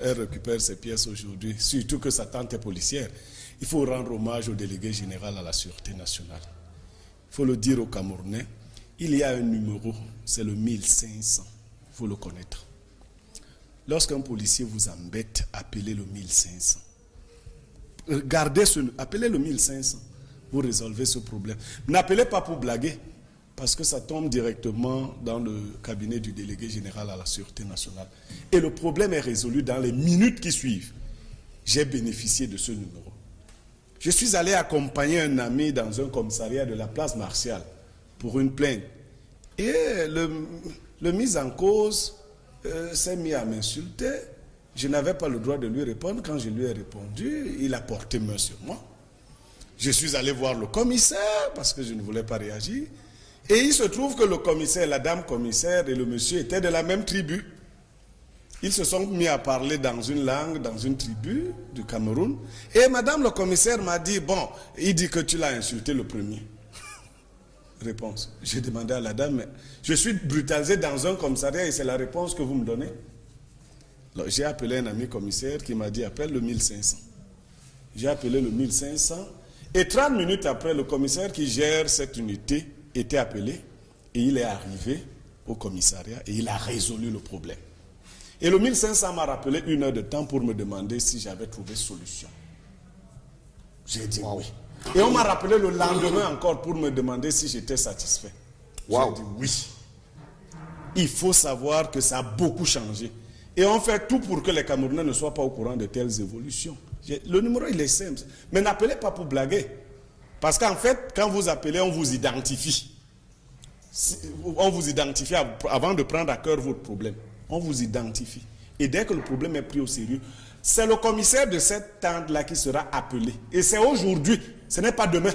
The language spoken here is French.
Elle récupère ses pièces aujourd'hui, surtout que sa tante est policière. Il faut rendre hommage au délégué général à la Sûreté nationale. Il faut le dire aux Camerounais. Il y a un numéro, c'est le 1500. Il faut le connaître. Lorsqu'un policier vous embête, appelez le 1500. Appelez le 1500. Vous résolvez ce problème. N'appelez pas pour blaguer, parce que ça tombe directement dans le cabinet du délégué général à la Sûreté nationale. Et le problème est résolu dans les minutes qui suivent. J'ai bénéficié de ce numéro. Je suis allé accompagner un ami dans un commissariat de la place Martial pour une plainte. Et le mis en cause s'est mis à m'insulter. Je n'avais pas le droit de lui répondre. Quand je lui ai répondu, il a porté main sur moi. Je suis allé voir le commissaire parce que je ne voulais pas réagir. Et il se trouve que le commissaire, la dame commissaire et le monsieur étaient de la même tribu. Ils se sont mis à parler dans une langue, dans une tribu du Cameroun. Et madame le commissaire m'a dit, bon, il dit que tu l'as insulté le premier. Réponse. J'ai demandé à la dame, mais je suis brutalisé dans un commissariat et c'est la réponse que vous me donnez. J'ai appelé un ami commissaire qui m'a dit, appelle le 1500. J'ai appelé le 1500 et 30 minutes après, le commissaire qui gère cette unité était appelé et il est arrivé au commissariat et il a résolu le problème. Et le 1500 m'a rappelé 1 heure de temps pour me demander si j'avais trouvé solution. J'ai dit oui. Et on m'a rappelé le lendemain encore pour me demander si j'étais satisfait. J'ai dit oui. Il faut savoir que ça a beaucoup changé. Et on fait tout pour que les Camerounais ne soient pas au courant de telles évolutions. Le numéro, il est simple. Mais n'appelez pas pour blaguer. Parce qu'en fait, quand vous appelez, on vous identifie. On vous identifie avant de prendre à cœur votre problème. On vous identifie. Et dès que le problème est pris au sérieux, c'est le commissaire de cette tente-là qui sera appelé. Et c'est aujourd'hui, ce n'est pas demain.